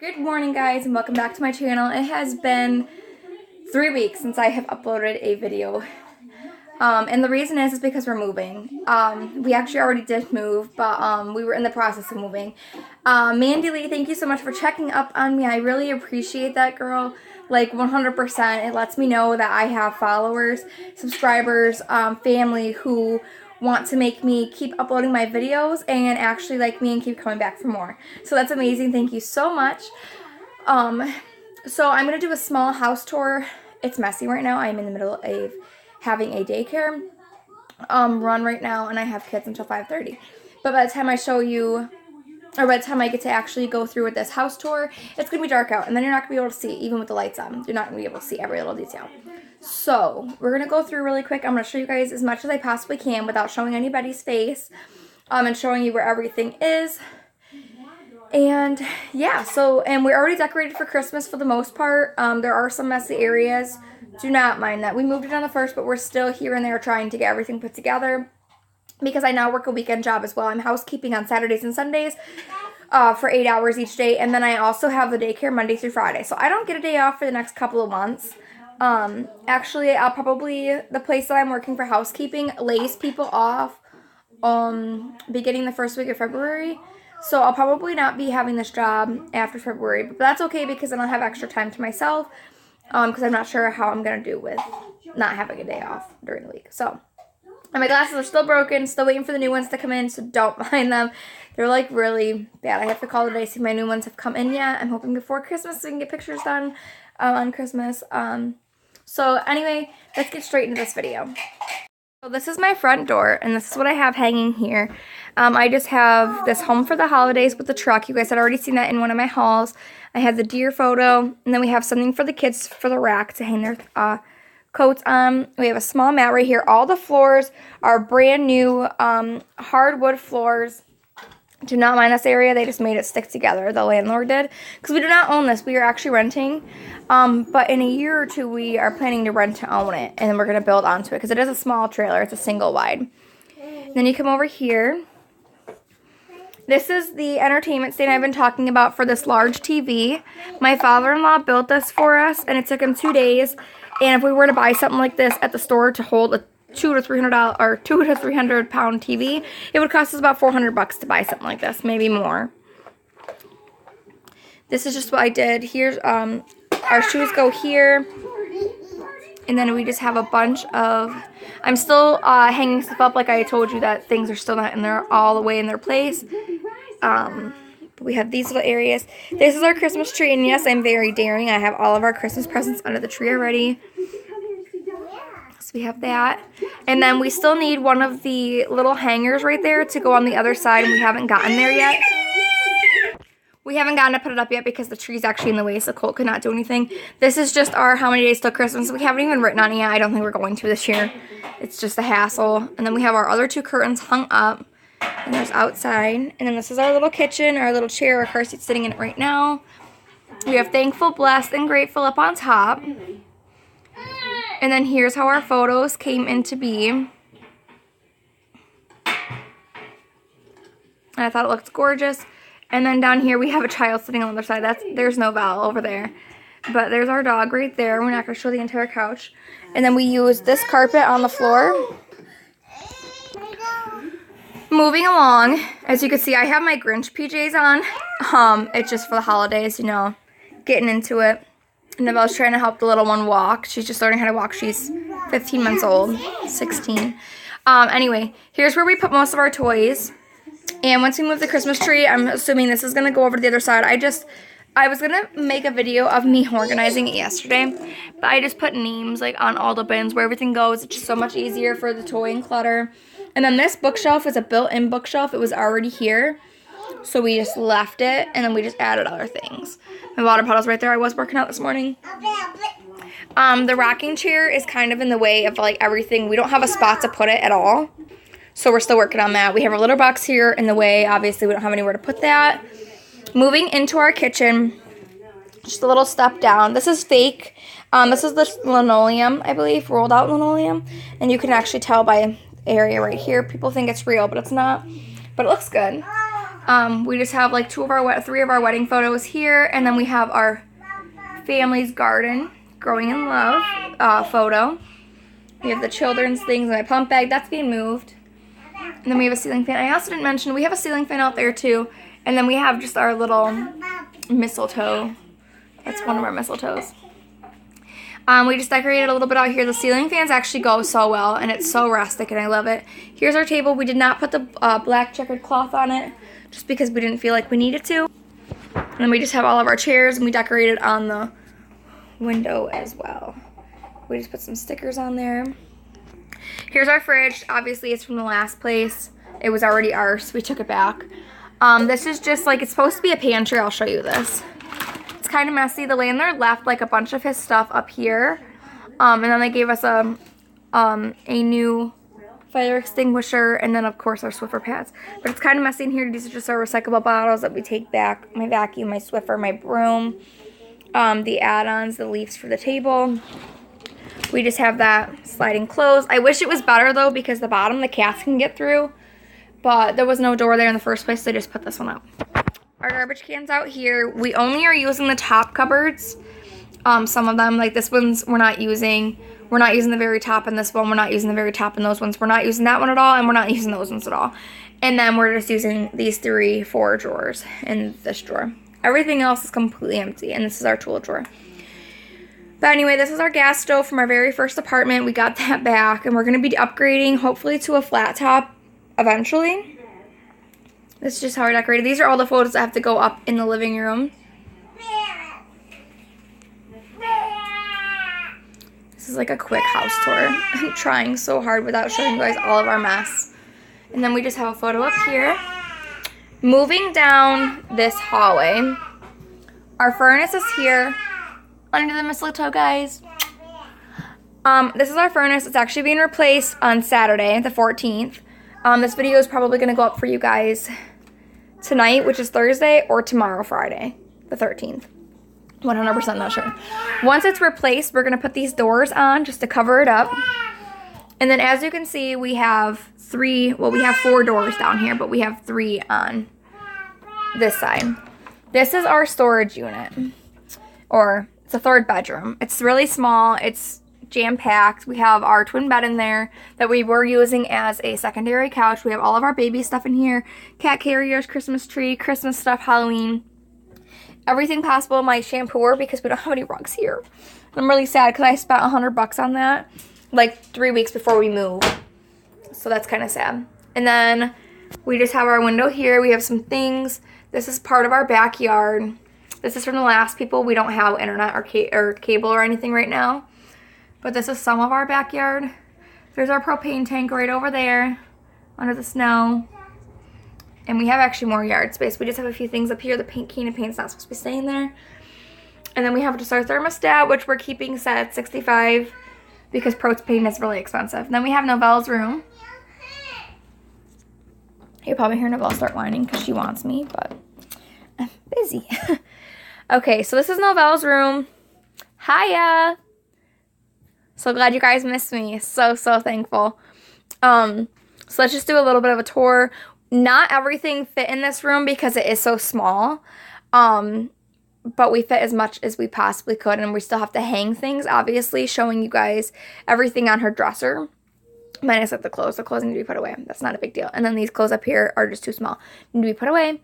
Good morning, guys, and welcome back to my channel. It has been 3 weeks since I have uploaded a video. And the reason is because we're moving. We actually already did move, but we were in the process of moving. Mandy Lee, thank you so much for checking up on me. I really appreciate that, girl. Like 100%. It lets me know that I have followers, subscribers, family who want to make me keep uploading my videos and actually like me and keep coming back for more. So that's amazing. Thank you so much. So I'm going to do a small house tour. It's messy right now. I'm in the middle of having a daycare run right now, and I have kids until 5:30. But by the time I show you, or by the time I get to actually go through with this house tour, it's going to be dark out, and then you're not going to be able to see, even with the lights on. You're not going to be able to see every little detail. So we're going to go through really quick. I'm going to show you guys as much as I possibly can without showing anybody's face, and showing you where everything is. And yeah, and we're already decorated for Christmas for the most part. There are some messy areas. Do not mind that. We moved it on the 1st, but we're still here and there trying to get everything put together because I now work a weekend job as well. I'm housekeeping on Saturdays and Sundays for 8 hours each day, and then I also have the daycare Monday through Friday. So I don't get a day off for the next couple of months. Actually, the place that I'm working for housekeeping lays people off beginning the first week of February. So I'll probably not be having this job after February, but that's okay because then I'll have extra time to myself because I'm not sure how I'm going to do with not having a day off during the week. So, and my glasses are still broken, still waiting for the new ones to come in, so don't mind them. They're like really bad. I have to call today, see if my new ones have come in yet. I'm hoping before Christmas so we can get pictures done on Christmas. So anyway, let's get straight into this video. So this is my front door, and this is what I have hanging here. I just have this home for the holidays with the truck. You guys had already seen that in one of my hauls. I have the deer photo, and then we have something for the kids for the rack to hang their coats on. We have a small mat right here. All the floors are brand new hardwood floors. Do not mind this area. They just made it stick together. The landlord did. Because we do not own this. We are actually renting. But in a year or two, we are planning to rent to own it. And then we're going to build onto it. Because it is a small trailer. It's a single wide. Then you come over here. This is the entertainment stand I've been talking about for this large TV. My father-in-law built this for us. And it took him 2 days. And if we were to buy something like this at the store to hold a $200 to 300 pound TV, it would cost us about $400 to buy something like this, maybe more. This is just what I did. Here's our shoes go here, and then we just have a bunch of. I'm still hanging stuff up, like I told you that things are still not in there all the way in their place. But we have these little areas. This is our Christmas tree, and yes, I'm very daring. I have all of our Christmas presents under the tree already. So we have that. And then we still need one of the little hangers right there to go on the other side, and we haven't gotten there yet. We haven't gotten to put it up yet because the tree's actually in the way, so Colt could not do anything. This is just our how many days till Christmas. We haven't even written on it yet. I don't think we're going to this year. It's just a hassle. And then we have our other 2 curtains hung up. And there's outside. And then this is our little kitchen, our little chair, our car seat's sitting in it right now. We have thankful, blessed, and grateful up on top. And then here's how our photos came into be. And I thought it looked gorgeous. And then down here we have a child sitting on the other side. There's no Val over there. But there's our dog right there. We're not going to show the entire couch. And then we use this carpet on the floor. Moving along, as you can see, I have my Grinch PJs on. It's just for the holidays, you know, getting into it. And Navelle's trying to help the little one walk. She's just learning how to walk. She's 15 months old, 16. Anyway, here's where we put most of our toys. And once we move the Christmas tree, I'm assuming this is going to go over to the other side. I was going to make a video of me organizing it yesterday. But I just put names like on all the bins where everything goes. It's just so much easier for the toy and clutter. And then this bookshelf is a built-in bookshelf. It was already here. So we just left it, and then we just added other things. My water bottle's right there. I was working out this morning. The rocking chair is kind of in the way of like everything. We don't have a spot to put it at all. So we're still working on that. We have a litter box here in the way. Obviously, we don't have anywhere to put that. Moving into our kitchen, just a little step down. This is fake. This is the linoleum, I believe, rolled out linoleum. And you can actually tell by the area right here. People think it's real, but it's not. But it looks good. We just have like three of our wedding photos here, and then we have our family's garden, growing in love photo. We have the children's things in my pump bag. That's being moved. And then we have a ceiling fan. I also didn't mention we have a ceiling fan out there too. And then we have just our little mistletoe. That's one of our mistletoes. We just decorated a little bit out here. The ceiling fans actually go so well, and it's so rustic, and I love it. Here's our table. We did not put the black checkered cloth on it just because we didn't feel like we needed to. And then we just have all of our chairs, and we decorated on the window as well. We just put some stickers on there. Here's our fridge. Obviously, it's from the last place. It was already ours, so we took it back. This is just like, it's supposed to be a pantry. I'll show you this. It's kind of messy. The landlord left like a bunch of his stuff up here. And then they gave us a new fire extinguisher, and then of course our Swiffer pads. But it's kind of messy in here. These are just our recyclable bottles that we take back. My vacuum, my Swiffer, my broom, the add-ons, the leaves for the table. We just have that sliding close. I wish it was better though, because the bottom the cats can get through, but there was no door there in the first place, so I just put this one up. Our garbage cans out here. We only are using the top cupboards. Some of them, like this one's we're not using. We're not using the very top in this one. We're not using the very top in those ones. We're not using that one at all, and we're not using those ones at all. And then we're just using these 4 drawers in this drawer. Everything else is completely empty, and this is our tool drawer. But anyway, this is our gas stove from our very first apartment. We got that back, and we're going to be upgrading, hopefully, to a flat top eventually. This is just how we're decorated. These are all the photos that have to go up in the living room. This is like a quick house tour. I'm trying so hard without showing you guys all of our mess. And then we just have a photo up here. Moving down this hallway, our furnace is here under the mistletoe, guys. This is our furnace. It's actually being replaced on Saturday, the 14th. This video is probably going to go up for you guys tonight, which is Thursday, or tomorrow, Friday, the 13th. 100% not sure. Once it's replaced, we're going to put these doors on just to cover it up. And then as you can see, we have 4 doors down here, but we have 3 on this side. This is our storage unit, or it's a 3rd bedroom. It's really small. It's jam-packed. We have our twin bed in there that we were using as a secondary couch. We have all of our baby stuff in here. Cat carriers, Christmas tree, Christmas stuff, Halloween. Everything possible. My shampooer, because we don't have any rugs here. I'm really sad because I spent $100 on that like 3 weeks before we moved. So that's kind of sad. And then we just have our window here. We have some things. This is part of our backyard. This is from the last people. We don't have internet or cable or anything right now. But this is some of our backyard. There's our propane tank right over there under the snow. And we have actually more yard space. We just have a few things up here. The can of paint's not supposed to be staying there. And then we have just our thermostat, which we're keeping set at 65 because propane is really expensive. And then we have Novelle's room. You'll probably hear Novelle start whining because she wants me, but I'm busy. Okay, so this is Novelle's room. Hiya! So glad you guys missed me. So thankful. So let's just do a little bit of a tour. Not everything fit in this room because it is so small. But we fit as much as we possibly could, and we still have to hang things, obviously, showing you guys everything on her dresser. Minus like the clothes. The clothes need to be put away. That's not a big deal. And then these clothes up here are just too small. Need to be put away.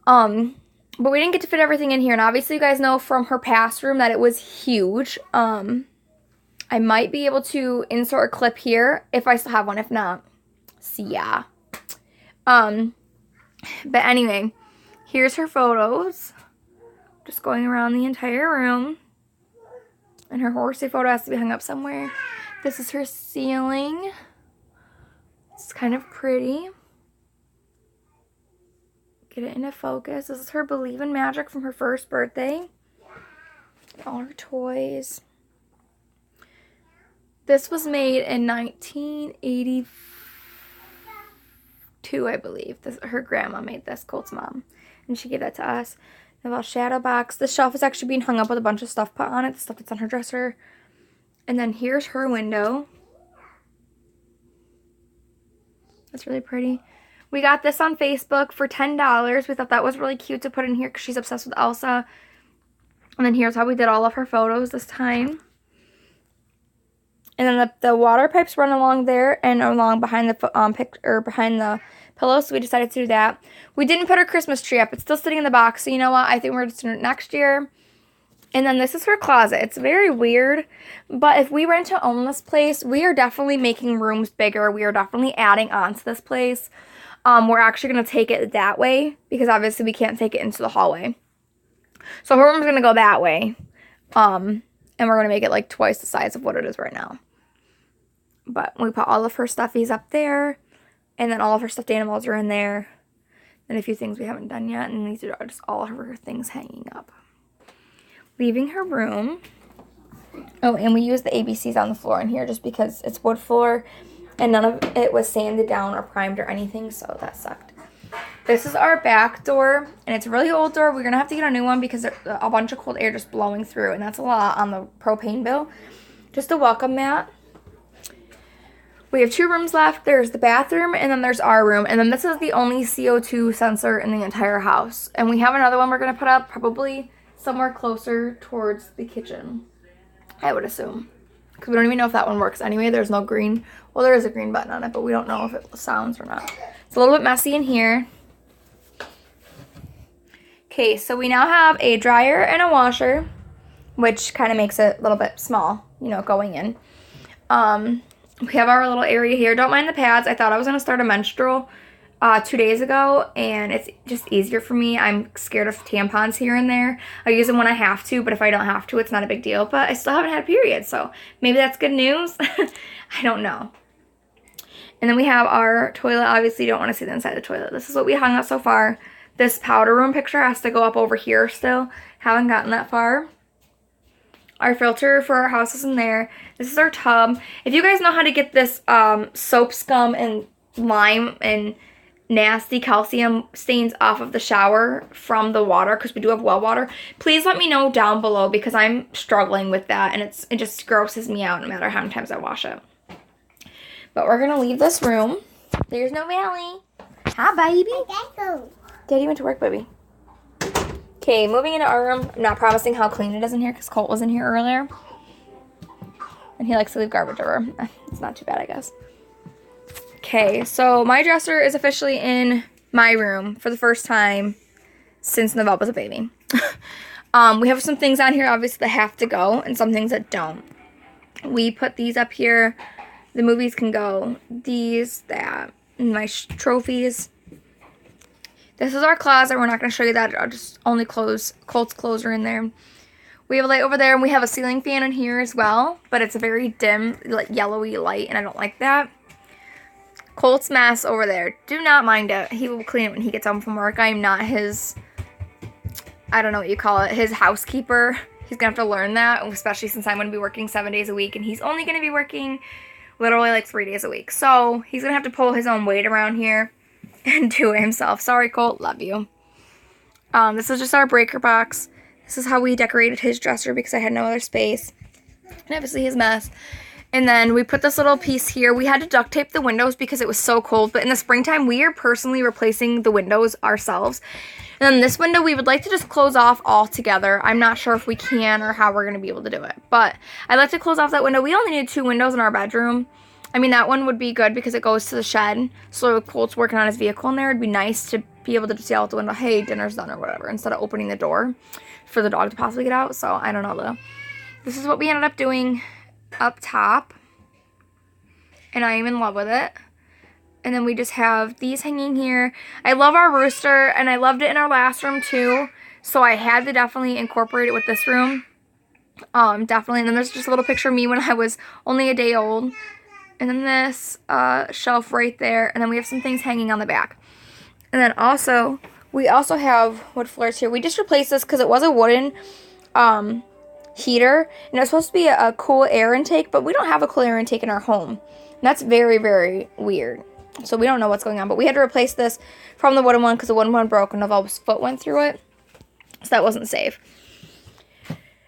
But we didn't get to fit everything in here. And obviously you guys know from her past room that it was huge. I might be able to insert a clip here if I still have one. If not, see ya. But anyway, here's her photos. Just going around the entire room. And her horsey photo has to be hung up somewhere. This is her ceiling. It's kind of pretty. Get it into focus. This is her Believe in Magic from her first birthday. All her toys. This was made in 1982, I believe. Her grandma made this, Colt's mom. And she gave that to us. A little shadow box. This shelf is actually being hung up with a bunch of stuff put on it. The stuff that's on her dresser. And then here's her window. That's really pretty. We got this on Facebook for $10. We thought that was really cute to put in here because she's obsessed with Elsa. And then here's how we did all of her photos this time. And then the water pipes run along there and along behind the behind the pillow, so we decided to do that. We didn't put her Christmas tree up. It's still sitting in the box, so you know what? I think we're just doing it next year. And then this is her closet. It's very weird, but if we rent to own this place, we are definitely making rooms bigger. We are definitely adding on to this place. We're actually going to take it that way because obviously we can't take it into the hallway. So her room's going to go that way. And we're going to make it like twice the size of what it is right now. But we put all of her stuffies up there. And then all of her stuffed animals are in there. And a few things we haven't done yet. And these are just all of her things hanging up. Leaving her room. Oh, and we used the ABCs on the floor in here just because it's wood floor. And none of it was sanded down or primed or anything. So that sucked. This is our back door. And it's a really old door. We're going to have to get a new one because there's a bunch of cold air just blowing through. And that's a lot on the propane bill. Just a welcome mat. We have 2 rooms left. There's the bathroom, and then there's our room. And then this is the only CO2 sensor in the entire house. And we have another one we're going to put up probably somewhere closer towards the kitchen, I would assume. Because we don't even know if that one works anyway. There's no green. Well, there is a green button on it, but we don't know if it sounds or not. It's a little bit messy in here. Okay, so we now have a dryer and a washer, which kind of makes it a little bit small, you know, going in. We have our little area here. Don't mind the pads. I thought I was going to start a menstrual 2 days ago, and it's just easier for me. I'm scared of tampons here and there. I use them when I have to, but if I don't have to, it's not a big deal. But I still haven't had a period, so maybe that's good news. I don't know. And then we have our toilet. Obviously, you don't want to see the inside of the toilet. This is what we hung out so far. This powder room picture has to go up over here still. Haven't gotten that far. Our filter for our house is in there. This is our tub. If you guys know how to get this soap scum and lime and nasty calcium stains off of the shower from the water, because we do have well water, please let me know down below because I'm struggling with that and it just grosses me out no matter how many times I wash it. But we're going to leave this room. There's no Valley. Hi, baby. Daddy went to work, baby. Okay, moving into our room. I'm not promising how clean it is in here because Colt was in here earlier. And he likes to leave garbage over. It's not too bad, I guess. Okay, so my dresser is officially in my room for the first time since Novelle was a baby. We have some things on here, obviously, that have to go and some things that don't. We put these up here. The movies can go. These, that, and my trophies. This is our closet. We're not going to show you that. I'll just only Colt's clothes are in there. We have a light over there, and we have a ceiling fan in here as well. But it's a very dim, like, yellowy light, and I don't like that. Colt's mess over there. Do not mind it. He will clean it when he gets home from work. I am not his, I don't know what you call it, his housekeeper. He's going to have to learn that, especially since I'm going to be working 7 days a week, and he's only going to be working literally like 3 days a week. So he's going to have to pull his own weight around here and do it himself. Sorry, Colt. Love you. This is just our breaker box. This is how we decorated his dresser because I had no other space. And obviously his mess. And then we put this little piece here. We had to duct tape the windows because it was so cold. But in the springtime, we are personally replacing the windows ourselves. And then this window, we would like to just close off altogether. I'm not sure if we can or how we're going to be able to do it. But I'd like to close off that window. We only need 2 windows in our bedroom. I mean, that one would be good because it goes to the shed. So if Colt's working on his vehicle in there, it'd be nice to be able to just yell out the window, hey, dinner's done or whatever, instead of opening the door for the dog to possibly get out. So I don't know, though. This is what we ended up doing up top. And I am in love with it. And then we just have these hanging here. I love our rooster, and I loved it in our last room, too. So I had to definitely incorporate it with this room. Definitely. And then there's just a little picture of me when I was only a day old. And then this shelf right there. And then we have some things hanging on the back. And then also, we also have wood floors here. We just replaced this because it was a wooden heater. And it was supposed to be a cool air intake. But we don't have a cool air intake in our home. And that's very, very weird. So we don't know what's going on. But we had to replace this from the wooden one because the wooden one broke and Novelle's foot went through it. So that wasn't safe.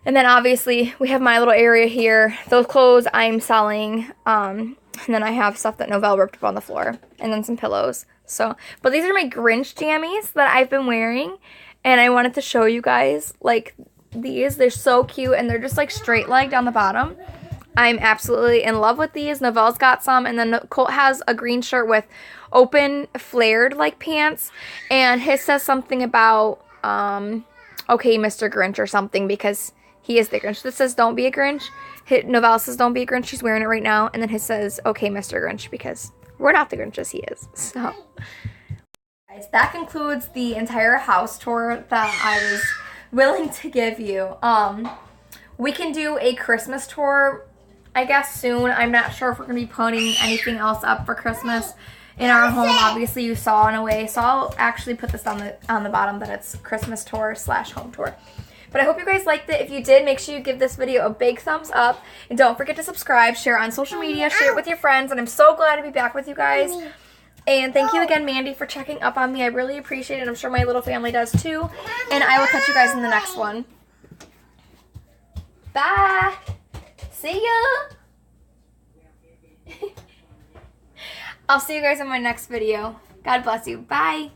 And then obviously we have my little area here. Those clothes I'm selling. And then I have stuff that Novelle ripped up on the floor. And then some pillows. So, but these are my Grinch jammies that I've been wearing, and I wanted to show you guys, like, these. They're so cute, and they're just, like, straight-legged on the bottom. I'm absolutely in love with these. Novelle's got some, and then Colt has a green shirt with open, flared, like, pants, and his says something about, okay, Mr. Grinch or something, because he is the Grinch. This says, don't be a Grinch. Novelle says, don't be a Grinch. She's wearing it right now, and then his says, okay, Mr. Grinch, because we're not the Grinches, he is. So, guys, that concludes the entire house tour that I was willing to give you. We can do a Christmas tour, I guess, soon. I'm not sure if we're going to be putting anything else up for Christmas in our home. Obviously, you saw in a way. So I'll actually put this on the bottom that it's Christmas tour / home tour. But I hope you guys liked it. If you did, make sure you give this video a big thumbs up. And don't forget to subscribe, share on social media, share it with your friends. And I'm so glad to be back with you guys. And thank you again, Mandy, for checking up on me. I really appreciate it. I'm sure my little family does too. And I will catch you guys in the next one. Bye. See ya. I'll see you guys in my next video. God bless you. Bye.